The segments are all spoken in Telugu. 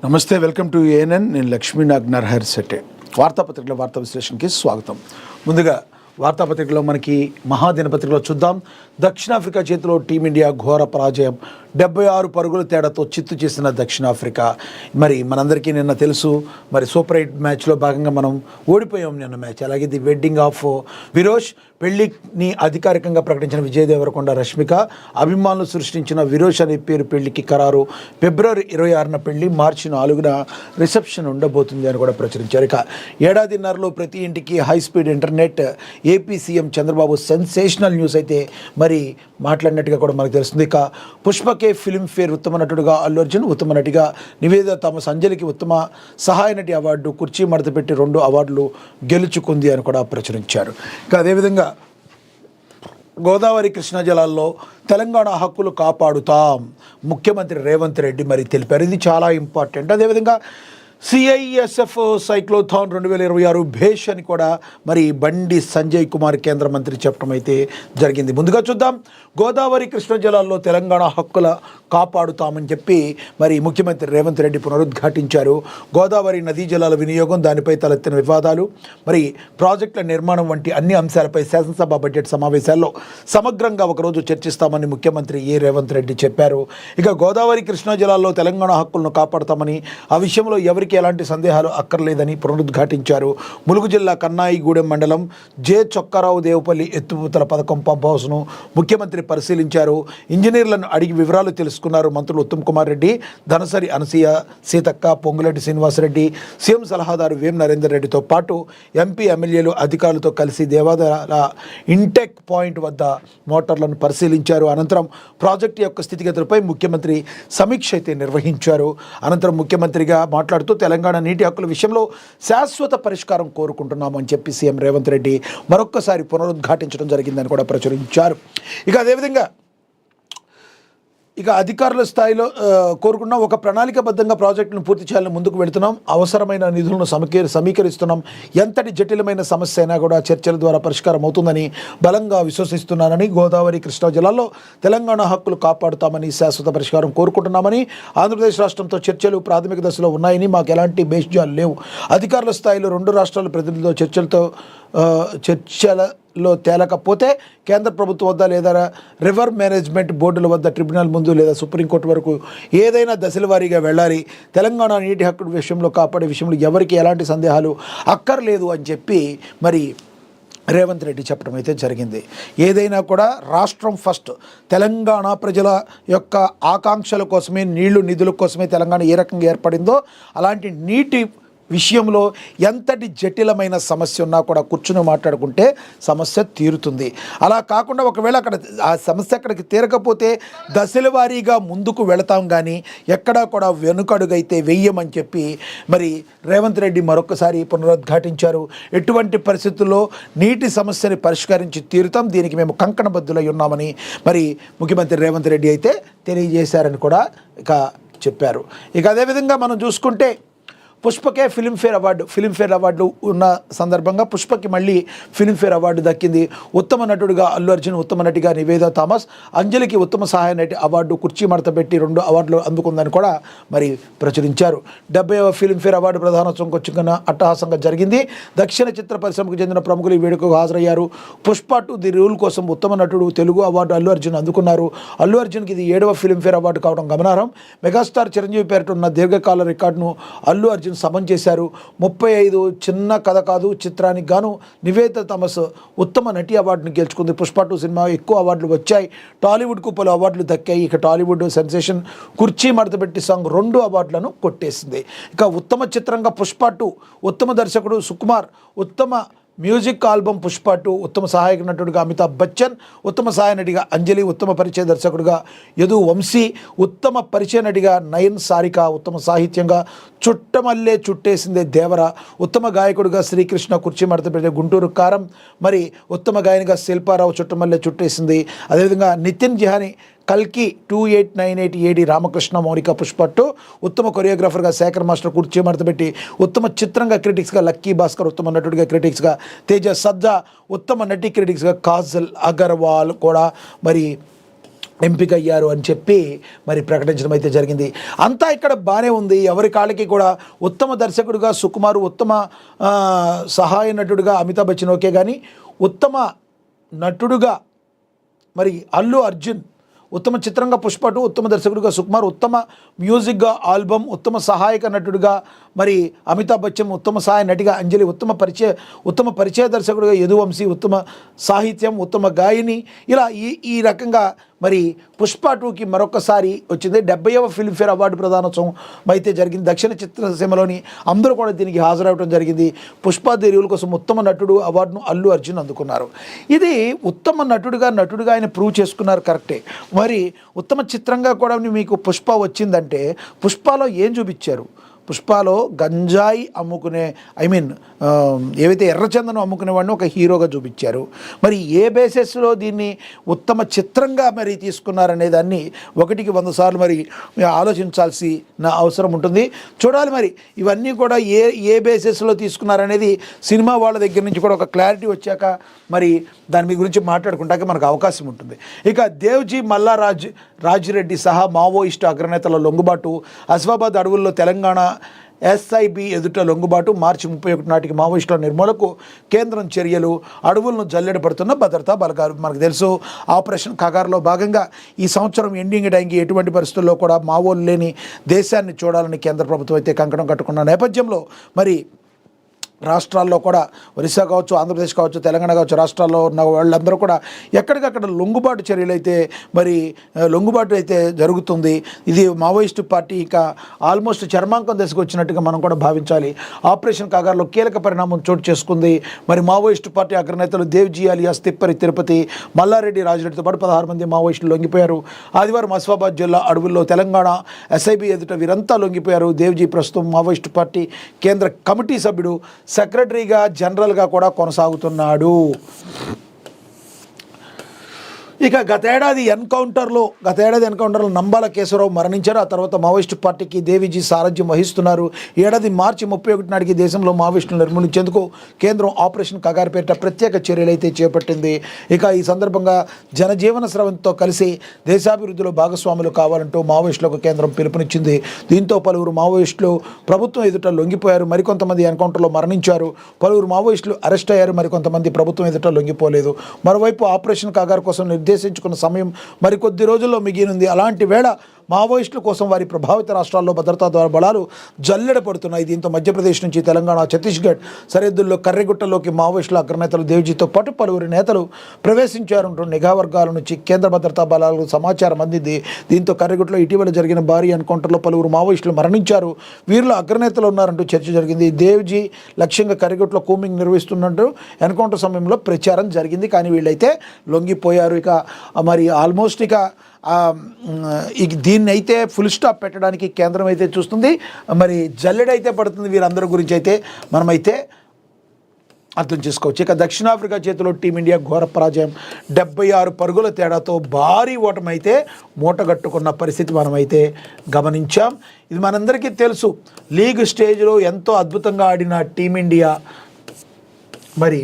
నమస్తే, వెల్కమ్ టు ఏఎన్ఎన్. నేను లక్ష్మీనాగ్ నర్హర్ సెట్టే. వార్తాపత్రికల వార్తా విశ్లేషణకి స్వాగతం. ముందుగా వార్తాపత్రికలో మనకి మహాదినపత్రికలో చూద్దాం. దక్షిణాఫ్రికా చేతిలో టీమిండియా ఘోర పరాజయం, 76 పరుగుల తేడాతో చిత్తు చేసిన దక్షిణాఫ్రికా. మరి మనందరికీ నిన్న తెలుసు, మరి సూపర్ 8 మ్యాచ్లో భాగంగా మనం ఓడిపోయాం నిన్న మ్యాచ్. అలాగే ది వెడ్డింగ్ ఆఫ్ విరోష్, పెళ్లిని అధికారికంగా ప్రకటించిన విజయ్ దేవరకొండ రష్మిక, అభిమానులు సృష్టించిన విరోష్ అనే పేరు పెళ్లికి ఖరారు. ఫిబ్రవరి 26న పెళ్లి, మార్చి 4న రిసెప్షన్ ఉండబోతుంది అని కూడా ప్రచురించారు. ఇక ఏడాదిన్నరలో ప్రతి ఇంటికి high speed internet, AP CM Chandrababu sensational news అయితే మరి మాట్లాడినట్టుగా కూడా మనకు తెలుస్తుంది. ఇక పుష్పకే ఫిల్మ్ఫేర్ ఉత్తమ నటుడుగా అల్లు అర్జున్, ఉత్తమ నటిగా నివేద థామస్, అంజలికి ఉత్తమ సహాయ నటి అవార్డు, కుర్చీ మడత పెట్టి 2 అవార్డులు గెలుచుకుంది అని కూడా ప్రచురించారు. ఇక అదేవిధంగా గోదావరి కృష్ణా జలాల్లో తెలంగాణ హక్కులు కాపాడుతాం ముఖ్యమంత్రి రేవంత్ రెడ్డి మరి తెలిపారు. ఇది చాలా ఇంపార్టెంట్. అదేవిధంగా సిఐఎస్ఎఫ్ సైక్లోథాన్ 2026 భేష్ అని కూడా మరి బండి సంజయ్ కుమార్ కేంద్ర మంత్రి చెప్పడం అయితే జరిగింది. ముందుగా చూద్దాం. గోదావరి కృష్ణా జలాల్లో తెలంగాణ హక్కుల కాపాడుతామని చెప్పి మరి ముఖ్యమంత్రి రేవంత్ రెడ్డి పునరుద్ఘాటించారు. గోదావరి నదీ జలాల వినియోగం, దానిపై తలెత్తిన వివాదాలు, మరి ప్రాజెక్టుల నిర్మాణం వంటి అన్ని అంశాలపై శాసనసభ బడ్జెట్ సమావేశాల్లో సమగ్రంగా ఒకరోజు చర్చిస్తామని ముఖ్యమంత్రి రేవంత్ రెడ్డి చెప్పారు. ఇక గోదావరి కృష్ణా జలాల్లో తెలంగాణ హక్కులను కాపాడుతామని, ఆ విషయంలో ఎవరికి ఎలాంటి సందేహాలు అక్కర్లేదని పునరుద్ఘాటించారు. ములుగు జిల్లా కన్నాయిగూడెం మండలం జె చొక్కారావు దేవుపల్లి ఎత్తిపోతల పథకం పంప్ హౌస్ను ముఖ్యమంత్రి పరిశీలించారు. ఇంజనీర్లను అడిగి వివరాలు తెలుసుకున్నారు. మంత్రులు ఉత్తమ్ కుమార్ రెడ్డి, ధనసరి అనసూయ సీతక్క, పొంగులేటి శ్రీనివాసరెడ్డి, సీఎం సలహాదారు వేం నరేందర్ రెడ్డితో పాటు ఎంపీ, ఎమ్మెల్యేలు, అధికారులతో కలిసి దేవాదాయ ఇంటెక్ పాయింట్ వద్ద మోటార్లను పరిశీలించారు. అనంతరం ప్రాజెక్టు యొక్క స్థితిగతులపై ముఖ్యమంత్రి సమీక్ష అయితే నిర్వహించారు. అనంతరం ముఖ్యమంత్రిగా మాట్లాడుతూ తెలంగాణ నీటి హక్కుల విషయంలో శాశ్వత పరిష్కారం కోరుకుంటున్నామని చెప్పి సీఎం రేవంత్ రెడ్డి మరొక్కసారి పునరుద్ఘాటించడం జరిగిందని కూడా ప్రచురించారు. ఇక అదేవిధంగా అధికారుల స్థాయిలో కోరుకున్న ఒక ప్రణాళికబద్ధంగా ప్రాజెక్టును పూర్తి చేయాలని ముందుకు వెళుతున్నాం. అవసరమైన నిధులను సమీకరిస్తున్నాం. ఎంతటి జటిలమైన సమస్య అయినా కూడా చర్చల ద్వారా పరిష్కారం అవుతుందని బలంగా విశ్వసిస్తున్నానని, గోదావరి కృష్ణా జలాల్లో తెలంగాణ హక్కులు కాపాడుతామని, శాశ్వత పరిష్కారం కోరుకుంటున్నామని, ఆంధ్రప్రదేశ్ రాష్ట్రంతో చర్చలు ప్రాథమిక దశలో ఉన్నాయని, మాకు ఎలాంటి బేస్జాలు లేవు. అధికారుల స్థాయిలో 2 రాష్ట్రాల ప్రతినిధులతో చర్చలలో తేలకపోతే కేంద్ర ప్రభుత్వం వద్ద లేదా రివర్ మేనేజ్మెంట్ బోర్డుల వద్ద, ట్రిబ్యునల్ ముందు లేదా సుప్రీంకోర్టు వరకు ఏదైనా దశల వారీగా వెళ్ళాలి. తెలంగాణ నీటి హక్కుల విషయంలో కాపాడే విషయంలో ఎవరికి ఎలాంటి సందేహాలు అక్కర్లేదు అని చెప్పి మరి రేవంత్ రెడ్డి చెప్పడం అయితే జరిగింది. ఏదైనా కూడా రాష్ట్రం ఫస్ట్, తెలంగాణ ప్రజల యొక్క ఆకాంక్షల కోసమే, నీళ్లు నిధుల కోసమే తెలంగాణ ఏ రకంగా ఏర్పడిందో అలాంటి నీటి విషయంలో ఎంతటి జటిలమైన సమస్య ఉన్నా కూడా కూర్చుని మాట్లాడుకుంటే సమస్య తీరుతుంది. అలా కాకుండా ఒకవేళ అక్కడ ఆ సమస్య అక్కడికి తీరకపోతే దశల వారీగా ముందుకు వెళతాం, కానీ ఎక్కడా కూడా వెనుకడుగైతే వెయ్యమని చెప్పి మరి రేవంత్ రెడ్డి మరొకసారి పునరుద్ఘాటించారు. ఎటువంటి పరిస్థితుల్లో నీటి సమస్యని పరిష్కరించి తీరుతాం, దీనికి మేము కంకణబద్ధులై ఉన్నామని మరి ముఖ్యమంత్రి రేవంత్ రెడ్డి అయితే తెలియజేశారని కూడా చెప్పారు. అదేవిధంగా మనం చూసుకుంటే పుష్పకే ఫిలింఫేర్ అవార్డు ఉన్న సందర్భంగా పుష్పకి మళ్ళీ ఫిలింఫేర్ అవార్డు దక్కింది. ఉత్తమ నటుడిగా అల్లు అర్జున్, ఉత్తమ నటిగా నివేద థామస్, అంజలికి ఉత్తమ సహాయ నటి అవార్డు, కుర్చీ మడత పెట్టి 2 అవార్డులు అందుకుందని కూడా మరి ప్రచురించారు. 70వ ఫిలింఫేర్ అవార్డు ప్రధానోత్సవం కొచ్చికన అట్టహాసంగా జరిగింది. దక్షిణ చిత్ర పరిశ్రమకు చెందిన ప్రముఖులు ఈ వేడుకకు హాజరయ్యారు. పుష్ప 2 ది రూల్ కోసం ఉత్తమ నటుడు తెలుగు అవార్డు అల్లు అర్జున్ అందుకున్నారు. అల్లు అర్జున్కి ఇది 7వ ఫిలింఫేర్ అవార్డు కావడం గమనార్హం. మెగాస్టార్ చిరంజీవి పేరిట ఉన్న దీర్ఘకాల రికార్డును అల్లు అర్జున్ సమన్ చేశారు. 35 చిన్న కథ కాదు చిత్రానికి గాను నివేద థామస్ ఉత్తమ నటి అవార్డును గెలుచుకుంది. పుష్ప 2 సినిమా ఎక్కువ అవార్డులు వచ్చాయి. టాలీవుడ్కు పలు అవార్డులు దక్కాయి. టాలీవుడ్ సెన్సేషన్ కుర్చీ మడతపెట్టి సాంగ్ 2 అవార్డులను కొట్టేసింది. ఉత్తమ చిత్రంగా పుష్ప 2, ఉత్తమ దర్శకుడు సుకుమార్, ఉత్తమ మ్యూజిక్ ఆల్బమ్ పుష్ప 2, ఉత్తమ సహాయక నటుడిగా అమితాబ్ బచ్చన్, ఉత్తమ సహాయ నటిగా అంజలి, ఉత్తమ పరిచయ దర్శకుడిగా యదు వంశీ, ఉత్తమ పరిచయ నటిగా నయన్ సారిక, ఉత్తమ సాహిత్యంగా చుట్టమల్లే చుట్టేసిందే దేవర, ఉత్తమ గాయకుడిగా శ్రీకృష్ణ, కుర్చీ మడత పెట్టే గుంటూరు కారం, మరి ఉత్తమ గాయనిగా శిల్పారావు చుట్టమల్లే చుట్టేసింది. అదేవిధంగా నితిన్ జిహాని కల్కి 2898 ఏడి రామకృష్ణ, మౌనిక పుష్ప 2, ఉత్తమ కొరియోగ్రాఫర్గా శేఖర్ మాస్టర్ కుర్చీ మడతపెట్టి, ఉత్తమ చిత్రంగా క్రిటిక్స్గా లక్కీ భాస్కర్, ఉత్తమ నటుడిగా క్రిటిక్స్గా తేజ సజ్జా, ఉత్తమ నటి క్రిటిక్స్గా కాజల్ అగర్వాల్ కూడా మరి ఎంపిక అయ్యారు అని చెప్పి మరి ప్రకటించడం అయితే జరిగింది. అంతా ఇక్కడ బాగానే ఉంది. ఎవరి కాళ్ళకి కూడా ఉత్తమ దర్శకుడిగా సుకుమార్, ఉత్తమ సహాయ నటుడిగా అమితాబ్ బచ్చన్ ఓకే, కానీ ఉత్తమ నటుడుగా మరి అల్లు అర్జున్, ఉత్తమ చిత్రంగా పుష్ప 2, ఉత్తమ దర్శకుడిగా సుకుమార్, ఉత్తమ మ్యూజిక్గా ఆల్బమ్, ఉత్తమ సహాయక నటుడిగా మరి అమితాబ్ బచ్చన్, ఉత్తమ సహాయ నటిగా అంజలి, ఉత్తమ పరిచయ దర్శకుడిగా యదువంశీ, ఉత్తమ సాహిత్యం, ఉత్తమ గాయని, ఇలా ఈ రకంగా మరి పుష్ప 2కి మరొకసారి వచ్చింది. 70వ ఫిల్మ్ఫేర్ అవార్డు ప్రదానోత్సవం అయితే జరిగింది. దక్షిణ చిత్రసీమలోని అందరూ కూడా దీనికి హాజరవడం జరిగింది. పుష్ప రివ్యూల కోసం ఉత్తమ నటుడు అవార్డును అల్లు అర్జున్ అందుకున్నారు. ఇది ఉత్తమ నటుడిగా ఆయన ప్రూవ్ చేసుకున్నారు, కరెక్టే. మరి ఉత్తమ చిత్రంగా కూడా మీకు పుష్ప వచ్చిందంటే పుష్పలో ఏం చూపించారు? పుష్పలో గంజాయి అమ్ముకునే ఏవైతే ఎర్రచందనం అమ్ముకునే వాడిని ఒక హీరోగా చూపించారు. మరి ఏ బేసిస్లో దీన్ని ఉత్తమ చిత్రంగా మరి తీసుకున్నారనే దాన్ని 1కి 100 సార్లు మరి ఆలోచించాల్సిన అవసరం ఉంటుంది. చూడాలి మరి ఇవన్నీ కూడా ఏ బేసిస్లో తీసుకున్నారనేది సినిమా వాళ్ళ దగ్గర నుంచి కూడా ఒక క్లారిటీ వచ్చాక మరి దాని గురించి మాట్లాడుకుంటాక మనకు అవకాశం ఉంటుంది. ఇక దేవ్జీ మల్లా రాజిరెడ్డి సహా మావోయిస్టు అగ్రనేతల లొంగుబాటు, అస్ఫాబాద్ అడవుల్లో తెలంగాణ ఎస్ఐబి ఎదుట లొంగుబాటు, మార్చి 31 నాటికి మావోయిస్టుల నిర్మూలకు కేంద్రం చర్యలు, అడవులను జల్లెడ పడుతున్న భద్రతా బలగాలు. మనకు తెలుసు ఆపరేషన్ కగార్లో భాగంగా ఈ సంవత్సరం ఎండింగ్ టైంకి ఎటువంటి పరిస్థితుల్లో కూడా మావోలు లేని దేశాన్ని చూడాలని కేంద్ర ప్రభుత్వం అయితే కంకణం కట్టుకున్న నేపథ్యంలో మరి రాష్ట్రాల్లో కూడా ఒరిస్సా కావచ్చు, ఆంధ్రప్రదేశ్ కావచ్చు, తెలంగాణ కావచ్చు, రాష్ట్రాల్లో ఉన్న వాళ్ళందరూ కూడా ఎక్కడికక్కడ లొంగుబాటు చర్యలు అయితే లొంగుబాటు అయితే జరుగుతుంది. ఇది మావోయిస్టు పార్టీ ఇక ఆల్మోస్ట్ చర్మాంకం దశకు వచ్చినట్టుగా మనం కూడా భావించాలి. ఆపరేషన్ కాగార్లో కీలక పరిణామం చోటు చేసుకుంది. మరి మావోయిస్టు పార్టీ అగ్రనేతలు దేవ్జీ అలియాస్ తిప్పరి తిరుపతి, మల్లారెడ్డి రాజిరెడ్డితో పాటు 16 మంది మావోయిస్టులు లొంగిపోయారు. ఆదివారం అస్ఫాబాద్ జిల్లా అడవుల్లో తెలంగాణ ఎస్ఐబి ఎదుట వీరంతా లొంగిపోయారు. దేవ్జీ ప్రస్తుతం మావోయిస్టు పార్టీ కేంద్ర కమిటీ సభ్యుడు, సెక్రటరీగా, జనరల్గా కూడా కొనసాగుతున్నాడు. ఇక గత ఏడాది ఎన్కౌంటర్లో నంబాల కేశవరావు మరణించారు. ఆ తర్వాత మావోయిస్టు పార్టీకి దేవిజీ సారథ్యం వహిస్తున్నారు. ఏడాది మార్చి 31 నాటికి దేశంలో మావోయిస్టులను నిర్మూలించేందుకు కేంద్రం ఆపరేషన్ కగారు పేరిట ప్రత్యేక చర్యలు అయితే చేపట్టింది. ఇక ఈ సందర్భంగా జనజీవన స్రవంతో కలిసి దేశాభివృద్ధిలో భాగస్వాములు కావాలంటూ మావోయిస్టులకు కేంద్రం పిలుపునిచ్చింది. దీంతో పలువురు మావోయిస్టులు ప్రభుత్వం ఎదుట లొంగిపోయారు. మరికొంతమంది ఎన్కౌంటర్లో మరణించారు. పలువురు మావోయిస్టులు అరెస్ట్ అయ్యారు. మరికొంతమంది ప్రభుత్వం ఎదుట లొంగిపోలేదు. మరోవైపు ఆపరేషన్ కగారు కోసం నిర్దేశించుకున్న సమయం మరికొద్ది రోజుల్లో మిగిలింది. అలాంటి వేళ మావోయిస్టుల కోసం వారి ప్రభావిత రాష్ట్రాల్లో భద్రతా బలాలు జల్లెడ పడుతున్నాయి. దీంతో మధ్యప్రదేశ్ నుంచి తెలంగాణ, ఛత్తీస్గఢ్ సరిహద్దుల్లో కర్రెగుట్టలోకి మావోయిస్టుల అగ్రనేతలు దేవ్జీతో పాటు పలువురు నేతలు ప్రవేశించారంటూ నిఘా వర్గాల నుంచి కేంద్ర భద్రతా బలాలకు సమాచారం అందింది. దీంతో కర్రెగుట్టలో ఇటీవల జరిగిన భారీ ఎన్కౌంటర్లో పలువురు మావోయిస్టులు మరణించారు. వీరిలో అగ్రనేతలు ఉన్నారంటూ చర్చ జరిగింది. దేవ్జీ లక్ష్యంగా కర్రెగుట్టలో కూంబింగ్ నిర్వహిస్తున్నట్టు ఎన్కౌంటర్ సమయంలో ప్రచారం జరిగింది. కానీ వీళ్ళైతే లొంగిపోయారు. ఇక మరి ఆల్మోస్ట్ ఇక దీన్ని అయితే ఫుల్ స్టాప్ పెట్టడానికి కేంద్రం అయితే చూస్తుంది. మరి జల్లెడైతే పడుతుంది. వీరందరి గురించి అయితే మనమైతే అర్థం చేసుకోవచ్చు. ఇక దక్షిణాఫ్రికా చేతిలో టీమిండియా ఘోర పరాజయం, 76 పరుగుల తేడాతో భారీ ఓటమైతే మూటగట్టుకున్న పరిస్థితి మనమైతే గమనించాం. ఇది మనందరికీ తెలుసు. లీగ్ స్టేజ్లో ఎంతో అద్భుతంగా ఆడిన టీమిండియా మరి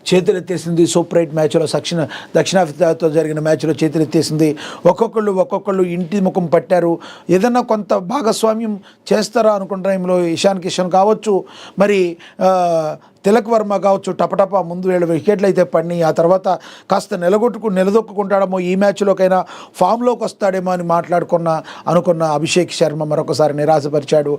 చేతులెత్తేసింది. సూపర్ 8 మ్యాచ్లో దక్షిణాఫ్రికాతో జరిగిన మ్యాచ్లో చేతులెత్తేసింది. ఒక్కొక్కళ్ళు ఇంటి ముఖం పట్టారు. ఏదన్నా కొంత భాగస్వామ్యం చేస్తారా అనుకున్న టైంలో ఇషాన్ కిషన్ కావచ్చు, మరి తిలక్ వర్మ కావచ్చు, టపటపా ముందు 7 వికెట్లు అయితే పడినాయి. ఆ తర్వాత కాస్త నిలదొక్కుంటాడేమో, ఈ మ్యాచ్లోకైనా ఫామ్లోకి వస్తాడేమో అని అనుకున్న అభిషేక్ శర్మ మరొకసారి నిరాశపరిచాడు.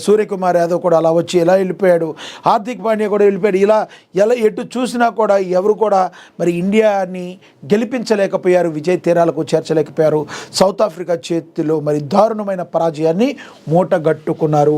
సూర్యకుమార్ యాదవ్ కూడా అలా వచ్చి ఎలా వెళ్ళిపోయాడు. హార్దిక్ పాండ్యా కూడా వెళ్ళిపోయాడు. ఎలా ఎటు చూసినా కూడా ఎవరు కూడా మరి ఇండియాని గెలిపించలేకపోయారు, విజయ తీరాలకు చేర్చలేకపోయారు. సౌత్ ఆఫ్రికా చేతిలో మరి దారుణమైన పరాజయాన్ని మూటగట్టుకున్నారు.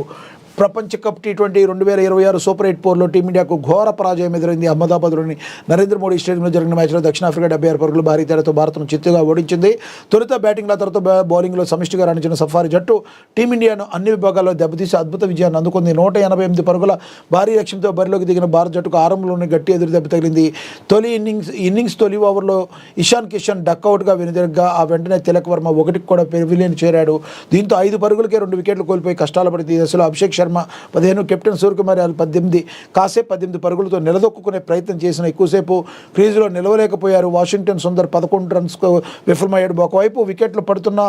ప్రపంచ కప్ T20 2026 సూపర్ 8 పోర్లో టీమిండియాకు ఘోర పరాజయం ఎదురైంది. అహ్మదాబాద్లోని నరేంద్ర మోడీ స్టేడియంలో జరిగిన మ్యాచ్లో దక్షిణాఫ్రికా 76 పరుగులు భారీ తేడాతో భారత్ను చిత్తుగా ఓడించింది. తొలుత బ్యాటింగ్ల తర్వాత బౌలింగ్లో సమిష్టిగా రాణించిన సఫారీ జట్టు టీమిండియాను అన్ని విభాగాల్లో దెబ్బతీసి అద్భుత విజయాన్ని అందుకుంది. 188 పరుగుల భారీ లక్ష్యంతో బరిలోకి దిగిన భారత జట్టుకు ఆరంభంలోనే గట్టి ఎదురు దెబ్బ తగిలింది. తొలి ఓవర్లో ఇషాన్ కిషన్ డక్అవుట్గా వెనుదిరగ్గా ఆ వెంటనే తిలక్ వర్మ 1కి కూడా పెవిలియన్ చేరాడు. దీంతో 5 పరుగులకే 2 వికెట్లు కోల్పోయి కష్టాలు పడింది. ఈ దశలో అభిషేక్ శర్మ 15, కెప్టెన్ సూర్యకుమార్ యాదవ్ 18, కాసేపు 18 పరుగులతో నిలదొక్కునే ప్రయత్నం చేసిన ఎక్కువసేపు క్రీజులో నిలవలేకపోయారు. వాషింగ్టన్ సుందర్ 11 రన్స్కు విఫలమయ్యాడు. ఒకవైపు వికెట్లు పడుతున్న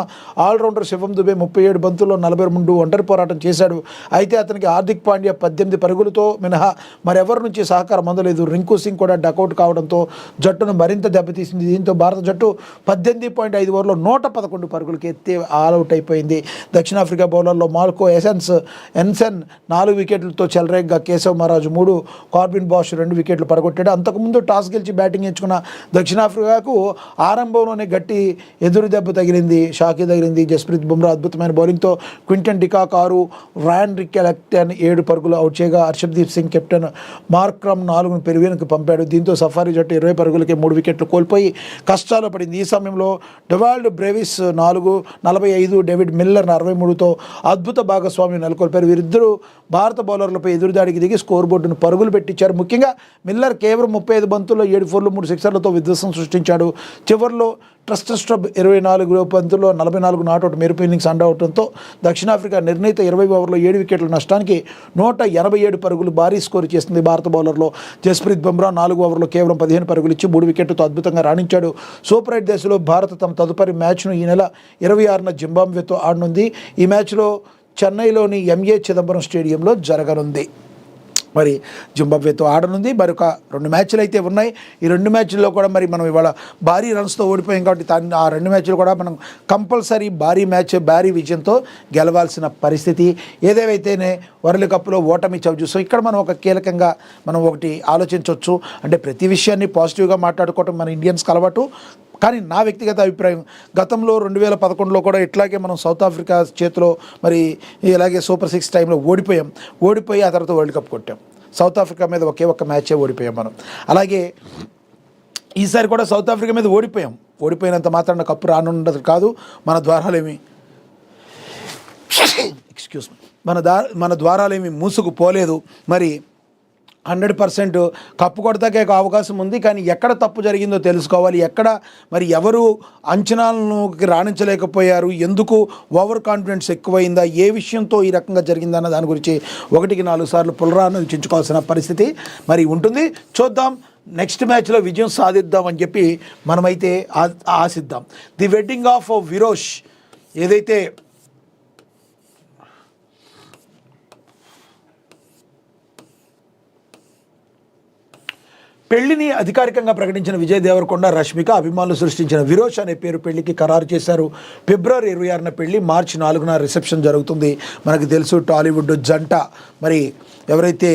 ఆల్రౌండర్ శివం దుబే 37 బంతుల్లో 42 ఒంటరి పోరాటం చేశాడు. అయితే అతనికి హార్దిక్ పాండ్యా 18 పరుగులతో మినహా మరెవరి నుంచి సహకారం అందలేదు. రింకు సింగ్ కూడా డకౌట్ కావడంతో జట్టును మరింత దెబ్బతీసింది. దీంతో భారత జట్టు 18.5 ఓవర్లో 111 పరుగులకి ఎత్తి ఆల్అవుట్ అయిపోయింది. దక్షిణాఫ్రికా బౌలర్లో మాల్కో ఎన్సెన్ 4 వికెట్లతో చెలరేగ్గా కేశవ్ మహారాజ్ 3, కార్బిన్ బాష్ 2 వికెట్లు పడగొట్టాడు. అంతకుముందు టాస్ గెలిచి బ్యాటింగ్ ఎంచుకున్న దక్షిణాఫ్రికాకు ఆరంభంలోనే గట్టి ఎదురు దెబ్బ తగిలింది, షాకీ తగిలింది. జస్ప్రీత్ బుమ్రా అద్భుతమైన బౌలింగ్తో క్వింటన్ డికాక్ 6, రాయన్ రికెలెక్టన్ 7 పరుగులు అవుట్ చేయగా హర్షదీప్ సింగ్ కెప్టెన్ మార్క్రమ్ 4ను పెరువేనుకు పంపాడు. దీంతో సఫారీ జట్టు 20 పరుగులకే 3 వికెట్లు కోల్పోయి కష్టాలు పడింది. ఈ సమయంలో డొవాల్డ్ బ్రేవిస్ 45, డేవిడ్ మిల్లర్ 63తో అద్భుత భాగస్వామ్యం నెలకొల్పారు. వీరిద్దరూ భారత బౌలర్లపై ఎదురుదాడికి దిగి స్కోర్ బోర్డును పరుగులు పెట్టించారు. ముఖ్యంగా మిల్లర్ కేవలం 35 బంతుల్లో 7 ఫోర్లు 3 సిక్సర్లతో విధ్వంసం సృష్టించాడు. చివరిలో ట్రస్ట్ స్టబ్ 24 బంతుల్లో 44 నాట్అవుట్ మెరుపు ఇన్నింగ్స్ అండవడంతో దక్షిణాఫ్రికా నిర్ణీత 20 ఓవర్లో 7 వికెట్ల నష్టానికి 187 పరుగులు భారీ స్కోరు చేస్తుంది. భారత బౌలర్లో జస్ప్రీత్ బుమ్రా 4 ఓవర్లో కేవలం 15 పరుగులు ఇచ్చి 3 వికెట్లతో అద్భుతంగా రాణించాడు. సూపర్ 8 దశలో భారత్ తమ తదుపరి మ్యాచ్ను ఈ నెల 26న జింబాబ్వేతో ఆడనుంది. ఈ మ్యాచ్లో చెన్నైలోని ఎంఏ చిదంబరం స్టేడియంలో జరగనుంది. మరి జింబాబ్వేతో ఆడనుంది. మరొక 2 మ్యాచ్లు అయితే ఉన్నాయి. ఈ 2 మ్యాచ్ల్లో కూడా మరి మనం ఇవాళ భారీ రన్స్తో ఓడిపోయాం కాబట్టి ఆ 2 మ్యాచ్లు కూడా మనం కంపల్సరీ భారీ విజయంతో గెలవాల్సిన పరిస్థితి. ఏదేవైతేనే వరల్డ్ కప్లో ఓటమి చవి చూస్తాం. ఇక్కడ మనం ఒక కీలకంగా మనం ఒకటి ఆలోచించవచ్చు. అంటే ప్రతి విషయాన్ని పాజిటివ్గా మాట్లాడుకోవటం మన ఇండియన్స్కి అలవాటు. కానీ నా వ్యక్తిగత అభిప్రాయం, గతంలో 2011లో కూడా ఇట్లాగే మనం సౌత్ ఆఫ్రికా చేతిలో మరి ఇలాగే సూపర్ 6 టైంలో ఓడిపోయి ఆ తర్వాత వరల్డ్ కప్ కొట్టాం. సౌత్ ఆఫ్రికా మీద ఒకే ఒక్క మ్యాచే ఓడిపోయాం మనం. అలాగే ఈసారి కూడా సౌత్ ఆఫ్రికా మీద ఓడిపోయినంత మాత్రాన కప్పు రానున్నది కాదు. మన ద్వారాలేమి మూసుకుపోలేదు. మరి 100% కప్పు కొడతాకే అవకాశం ఉంది. కానీ ఎక్కడ తప్పు జరిగిందో తెలుసుకోవాలి. ఎక్కడ మరి ఎవరు అంచనాలను రాణించలేకపోయారు, ఎందుకు ఓవర్ కాన్ఫిడెన్స్ ఎక్కువైందా, ఏ విషయంతో ఈ రకంగా జరిగిందన్న దాని గురించి 1-4 సార్లు పునరాలోచించుకోవాల్సిన పరిస్థితి మరి ఉంటుంది. చూద్దాం, నెక్స్ట్ మ్యాచ్లో విజయం సాధిద్దామని చెప్పి మనమైతే ఆశిద్దాం. ది వెడ్డింగ్ ఆఫ్ విరోష్ ఏదైతే పెళ్లిని అధికారికంగా ప్రకటించిన విజయ్ దేవరకొండ, రష్మిక అభిమానులు సృష్టించిన విరోష్ అనే పేరు పెళ్లికి ఖరారు చేశారు. ఫిబ్రవరి 26న పెళ్లి, మార్చి 4న రిసెప్షన్ జరుగుతుంది. మనకు తెలుసు టాలీవుడ్ జంట మరి ఎవరైతే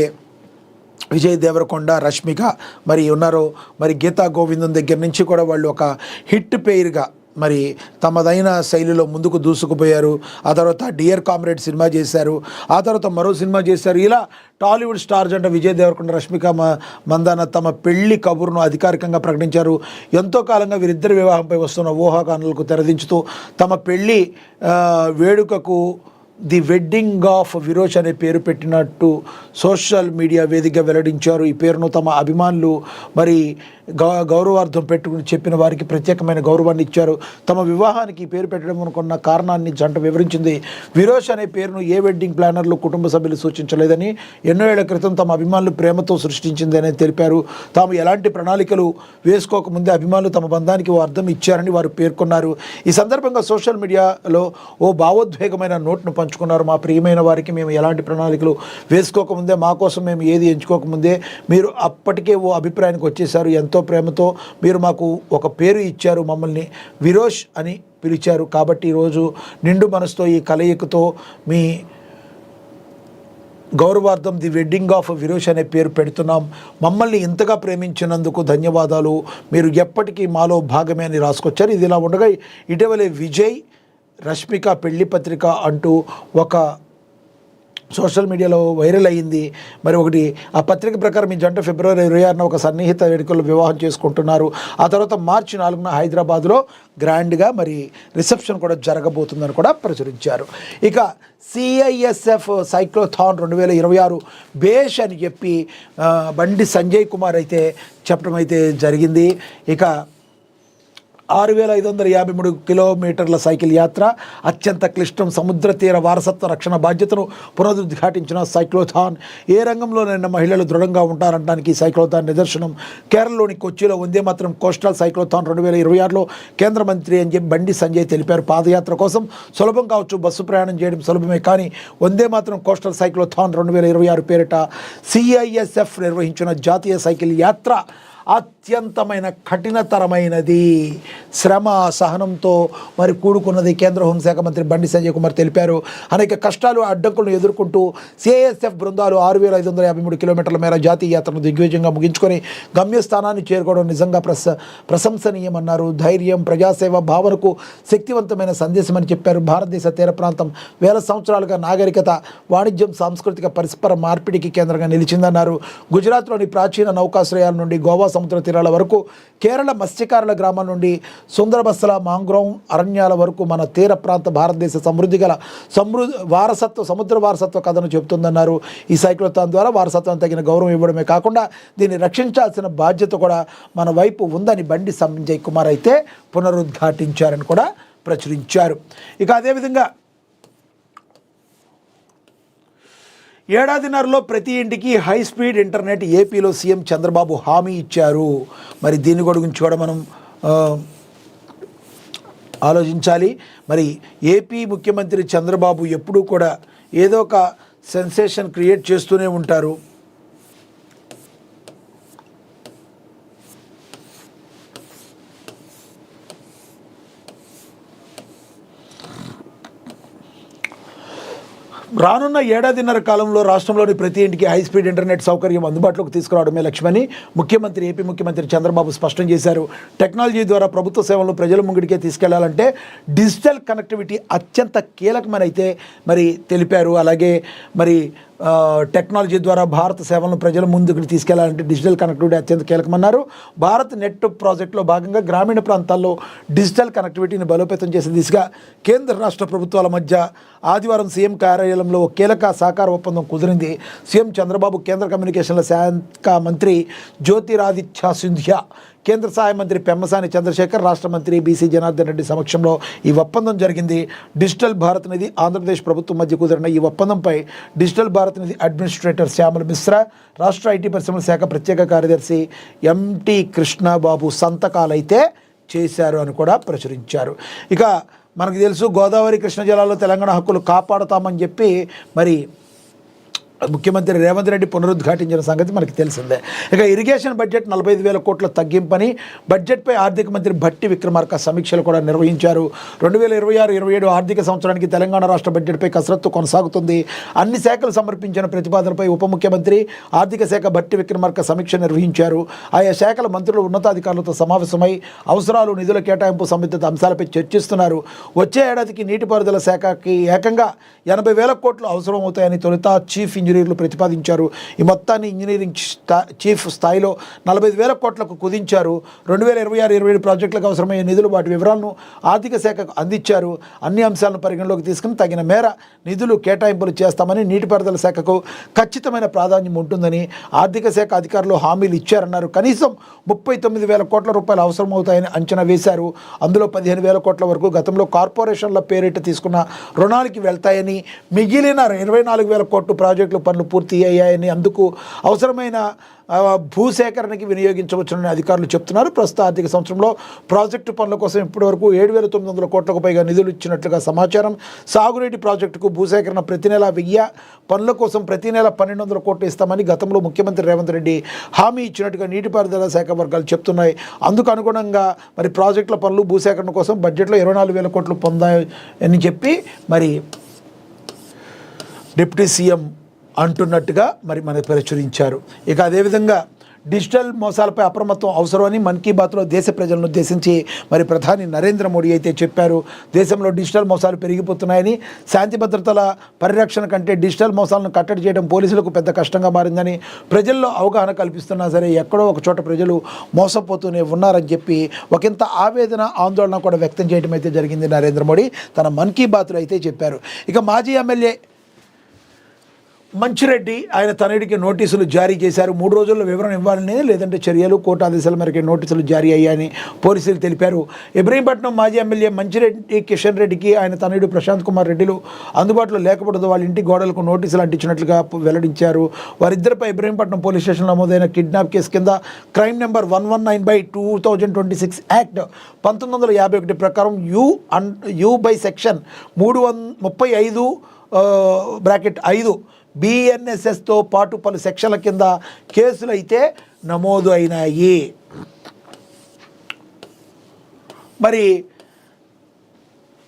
విజయ్ దేవరకొండ, రష్మిక మరి ఉన్నారో, మరి గీతా గోవిందం దగ్గర నుంచి కూడా వాళ్ళు ఒక హిట్ పేరుగా మరి తమదైన శైలిలో ముందుకు దూసుకుపోయారు. ఆ తర్వాత డియర్ కామ్రేడ్ సినిమా చేశారు, ఆ తర్వాత మరో సినిమా చేశారు. ఇలా టాలీవుడ్ స్టార్ జంట విజయ్ దేవరకొండ, రష్మిక మందాన తమ పెళ్లి కబుర్ను అధికారికంగా ప్రకటించారు. ఎంతో కాలంగా వీరిద్దరి వివాహంపై వస్తున్న ఊహాగానాలకు తెరదించుతూ తమ పెళ్లి వేడుకకు ది వెడ్డింగ్ ఆఫ్ విరోష్ అనే పేరు పెట్టినట్టు సోషల్ మీడియా వేదికగా వెల్లడించారు. ఈ పేరును తమ అభిమానులు మరి గౌరవార్థం పెట్టుకుని చెప్పిన వారికి ప్రత్యేకమైన గౌరవాన్ని ఇచ్చారు. తమ వివాహానికి ఈ పేరు పెట్టడం అనుకున్న కారణాన్ని జంట వివరించింది. విరోష్ అనే పేరును ఏ వెడ్డింగ్ ప్లానర్లు కుటుంబ సభ్యులు సూచించలేదని, ఎన్నో ఏళ్ల క్రితం తమ అభిమానులు ప్రేమతో సృష్టించింది అని తెలిపారు. తాము ఎలాంటి ప్రణాళికలు వేసుకోకముందే అభిమానులు తమ బంధానికి ఓ అర్థం ఇచ్చారని వారు పేర్కొన్నారు. ఈ సందర్భంగా సోషల్ మీడియాలో ఓ భావోద్వేగమైన నోట్ను పంచుకున్నారు. మా ప్రియమైన వారికి మేము ఎలాంటి ప్రణాళికలు వేసుకోకముందే, మా కోసం మేము ఏది ఎంచుకోకముందే మీరు అప్పటికే ఓ అభిప్రాయానికి వచ్చేసారు. ఎంతో ప్రేమతో మీరు మాకు ఒక పేరు ఇచ్చారు, మమ్మల్ని విరోష్ అని పిలిచారు. కాబట్టి ఈరోజు నిండు మనసుతో ఈ కలయికతో మీ గౌరవార్థం ది వెడ్డింగ్ ఆఫ్ విరోష్ అనే పేరు పెడుతున్నాం. మమ్మల్ని ఇంతగా ప్రేమించినందుకు ధన్యవాదాలు, మీరు ఎప్పటికీ మాలో భాగమే అని రాసుకొచ్చారు. ఇది ఇలా ఉండగా ఇటీవలే విజయ్ రష్మిక పెళ్లి పత్రిక అంటూ ఒక సోషల్ మీడియాలో వైరల్ అయ్యింది. మరి ఒకటి ఆ పత్రిక ప్రకారం ఈ జంట ఫిబ్రవరి 26న ఒక సన్నిహిత వేడుకల్లో వివాహం చేసుకుంటున్నారు. ఆ తర్వాత మార్చి 4న హైదరాబాద్లో గ్రాండ్గా మరి రిసెప్షన్ కూడా జరగబోతుందని కూడా ప్రచురించారు. ఇక CISF సైక్లోథాన్ 2026 బేష్ అని చెప్పి బండి సంజయ్ కుమార్ అయితే చెప్పడం అయితే జరిగింది. ఇక 6,553 కిలోమీటర్ల సైకిల్ యాత్ర అత్యంత క్లిష్టం. సముద్ర తీర వారసత్వ రక్షణ బాధ్యతను పునరుద్ఘాటించిన సైక్లోథాన్. ఏ రంగంలోనైనా మహిళలు దృఢంగా ఉంటారనడానికి సైక్లోథాన్ నిదర్శనం. కేరళలోని కొచ్చిలో వందే మాత్రం కోస్టల్ సైక్లోథాన్ 2026లో కేంద్ర మంత్రి అని చెప్పి బండి సంజయ్ తెలిపారు. పాదయాత్ర కోసం సులభం కావచ్చు, బస్సు ప్రయాణం చేయడం సులభమే, కానీ వందే మాత్రం కోస్టల్ సైక్లోథాన్ 2026 పేరిట CISF నిర్వహించిన జాతీయ సైకిల్ యాత్ర అత్యంతమైన కఠినతరమైనది, శ్రమ సహనంతో మరి కూడుకున్నది. కేంద్ర హోంశాఖ మంత్రి బండి సంజయ్ కుమార్ తెలిపారు. అనేక కష్టాలు అడ్డంకులను ఎదుర్కొంటూ CISF బృందాలు 6,553 కిలోమీటర్ల మేర జాతీయ యాత్రను దిగ్విజయంగా ముగించుకొని గమ్యస్థానాన్ని చేరుకోవడం నిజంగా ప్రశంసనీయమన్నారు. ధైర్యం, ప్రజాసేవ భావనకు శక్తివంతమైన సందేశమని చెప్పారు. భారతదేశ తీర ప్రాంతం వేల సంవత్సరాలుగా నాగరికత, వాణిజ్యం, సాంస్కృతిక పరస్పర మార్పిడికి కేంద్రంగా నిలిచిందన్నారు. గుజరాత్లోని ప్రాచీన నౌకాశ్రయాల నుండి గోవా సముద్ర తీరాల వరకు, కేరళ మత్స్యకారుల గ్రామాల నుండి సుందరబస్తల మాంగ్రోవ్ అరణ్యాల వరకు మన తీర ప్రాంత భారతదేశ సమృద్ధి గల సముద్ర వారసత్వ కథను చెబుతుందన్నారు. ఈ సైక్లోథాన్ ద్వారా వారసత్వం తగిన గౌరవం ఇవ్వడమే కాకుండా దీన్ని రక్షించాల్సిన బాధ్యత కూడా మన వైపు ఉందని బండి సంజయ్ కుమార్ అయితే పునరుద్ఘాటించారని కూడా ప్రచురించారు. ఇక అదేవిధంగా ఏడాదిన్నరలో ప్రతి ఇంటికి హై స్పీడ్ ఇంటర్నెట్ ఏపీలో సీఎం చంద్రబాబు హామీ ఇచ్చారు. మరి దీని గురించి కూడా మనం ఆలోచించాలి. మరి ఏపీ ముఖ్యమంత్రి చంద్రబాబు ఎప్పుడూ కూడా ఏదో ఒక సెన్సేషన్ క్రియేట్ చేస్తూనే ఉంటారు. రానున్న ఏడాదిన్నర కాలంలో రాష్ట్రంలోని ప్రతి ఇంటికి హైస్పీడ్ ఇంటర్నెట్ సౌకర్యం అందుబాటులోకి తీసుకురావడమే లక్ష్యమని ఏపీ ముఖ్యమంత్రి చంద్రబాబు స్పష్టం చేశారు. టెక్నాలజీ ద్వారా ప్రభుత్వ సేవలను ప్రజల ముంగిడికే తీసుకెళ్లాలంటే డిజిటల్ కనెక్టివిటీ అత్యంత కీలకమని అయితే మరి తెలిపారు. అలాగే మరి టెక్నాలజీ ద్వారా భారత సేవలను ప్రజల ముందుకు తీసుకెళ్లాలంటే డిజిటల్ కనెక్టివిటీ అత్యంత కీలకమన్నారు. భారత్ నెట్ ప్రాజెక్టులో భాగంగా గ్రామీణ ప్రాంతాల్లో డిజిటల్ కనెక్టివిటీని బలోపేతం చేసే దిశగా కేంద్ర రాష్ట్ర ప్రభుత్వాల మధ్య ఆదివారం సీఎం కార్యాలయంలో కీలక సహకార ఒప్పందం కుదిరింది. సీఎం చంద్రబాబు, కేంద్ర కమ్యూనికేషన్ల శాఖ మంత్రి జ్యోతిరాదిత్య సింధియా, కేంద్ర సహాయ మంత్రి పెమ్మసాని చంద్రశేఖర్, రాష్ట్ర మంత్రి బీసీ జనార్దన్ రెడ్డి సమక్షంలో ఈ ఒప్పందం జరిగింది. డిజిటల్ భారత్ నిధి, ఆంధ్రప్రదేశ్ ప్రభుత్వం మధ్య కుదిరిన ఈ ఒప్పందంపై డిజిటల్ భారత్ నిధి అడ్మినిస్ట్రేటర్ శ్యామల మిశ్రా, రాష్ట్ర ఐటీ పరిశ్రమల శాఖ ప్రత్యేక కార్యదర్శి ఎంటీ కృష్ణబాబు సంతకాలైతే చేశారు అని కూడా ప్రచురించారు. ఇక మనకు తెలుసు, గోదావరి కృష్ణ జలాల్లో తెలంగాణ హక్కులు కాపాడుతామని చెప్పి మరి ముఖ్యమంత్రి రేవంత్ రెడ్డి పునరుద్ఘాటించిన సంగతి మనకి తెలిసిందే. ఇక ఇరిగేషన్ బడ్జెట్ 45,000 కోట్ల తగ్గింపని బడ్జెట్పై ఆర్థిక మంత్రి భట్టి విక్రమార్క సమీక్షలు కూడా నిర్వహించారు. 2026-27 ఆర్థిక సంవత్సరానికి తెలంగాణ రాష్ట్ర బడ్జెట్పై కసరత్తు కొనసాగుతుంది. అన్ని శాఖలు సమర్పించిన ప్రతిపాదనపై ఉప ముఖ్యమంత్రి, ఆర్థిక శాఖ భట్టి విక్రమార్క సమీక్ష నిర్వహించారు. ఆయా శాఖల మంత్రులు ఉన్నతాధికారులతో సమావేశమై అవసరాలు, నిధుల కేటాయింపు సంబంధిత అంశాలపై చర్చిస్తున్నారు. వచ్చే ఏడాదికి నీటిపారుదల శాఖకి ఏకంగా 80,000 కోట్లు అవసరం అవుతాయని తొలుత చీఫ్ ఇంజనీర్లు ప్రతిపాదించారు. ఈ మొత్తాన్ని ఇంజనీరింగ్ చీఫ్ స్థాయిలో 45,000 కోట్లకు కుదించారు. 2026-27 ప్రాజెక్టులకు అవసరమయ్యే నిధులు, వాటి వివరాలను ఆర్థిక శాఖకు అందించారు. అన్ని అంశాలను పరిగణలోకి తీసుకుని తగిన మేర నిధులు కేటాయింపులు చేస్తామని, నీటిపారుదల శాఖకు ఖచ్చితమైన ప్రాధాన్యం ఉంటుందని ఆర్థిక శాఖ అధికారులు హామీలు ఇచ్చారన్నారు. కనీసం 39,000 కోట్ల రూపాయలు అవసరమవుతాయని అంచనా వేశారు. అందులో 15,000 కోట్ల వరకు గతంలో కార్పొరేషన్ల పేరిట తీసుకున్న రుణాలకి వెళ్తాయని, మిగిలిన 24,000 కోట్లు ప్రాజెక్టులు పనులు పూర్తి అయ్యాయని, అందుకు అవసరమైన భూసేకరణకి వినియోగించవచ్చునని అధికారులు చెప్తున్నారు. ప్రస్తుత ఆర్థిక సంవత్సరంలో ప్రాజెక్టు పనుల కోసం ఇప్పటివరకు 7,900 కోట్లకు పైగా నిధులు ఇచ్చినట్లుగా సమాచారం. సాగునీటి ప్రాజెక్టుకు భూసేకరణ ప్రతి నెల 1000, పనుల కోసం ప్రతి నెల 1,200 కోట్లు ఇస్తామని గతంలో ముఖ్యమంత్రి రేవంత్ రెడ్డి హామీ ఇచ్చినట్టుగా నీటిపారుదల శాఖ వర్గాలు చెప్తున్నాయి. అందుకు అనుగుణంగా మరి ప్రాజెక్టుల పనులు, భూసేకరణ కోసం బడ్జెట్లో 24,000 కోట్లు పొందాయని చెప్పి మరి డిప్యూటీ సీఎం అంటున్నట్టుగా మరి మనకు ప్రచురించారు. ఇక అదేవిధంగా డిజిటల్ మోసాలపై అప్రమత్తం అవసరమని మన్ కీ బాత్లో దేశ ప్రజలను ఉద్దేశించి మరి ప్రధాని నరేంద్ర మోడీ అయితే చెప్పారు. దేశంలో డిజిటల్ మోసాలు పెరిగిపోతున్నాయని, శాంతి భద్రతల పరిరక్షణ కంటే డిజిటల్ మోసాలను కట్టడి చేయడం పోలీసులకు పెద్ద కష్టంగా మారిందని, ప్రజల్లో అవగాహన కల్పిస్తున్నా సరే ఎక్కడో ఒక చోట ప్రజలు మోసపోతూనే ఉన్నారని చెప్పి ఒకంత ఆవేదన, ఆందోళన కూడా వ్యక్తం చేయడం అయితే జరిగింది. నరేంద్ర మోడీ తన మన్ కీ బాత్లో అయితే చెప్పారు. ఇక మాజీ ఎమ్మెల్యే మంచిరెడ్డి ఆయన తనయుడికి నోటీసులు జారీ చేశారు. 3 రోజుల్లో వివరణ ఇవ్వాలని, లేదంటే చర్యలు కోర్టు ఆదేశాల మేరకు నోటీసులు జారీ అయ్యాయని పోలీసులు తెలిపారు. ఇబ్రహీంపట్నం మాజీ ఎమ్మెల్యే మంచిరెడ్డి కిషన్ రెడ్డికి ఆయన తనయుడు ప్రశాంత్ కుమార్ రెడ్డిలు అందుబాటులో లేకపోవడంతో వాళ్ళ ఇంటి గోడలకు నోటీసులు అంటించినట్లుగా వెల్లడించారు. వారిద్దరిపై ఇబ్రహీంపట్నం పోలీస్ స్టేషన్లో నమోదైన కిడ్నాప్ కేసు కింద క్రైమ్ నెంబర్ 119/2026 యాక్ట్ 1951 ప్రకారం యు బై సెక్షన్ 335(5) BNSSతో పాటు పలు సెక్షన్ల కింద కేసులు అయితే నమోదు అయినాయి. మరి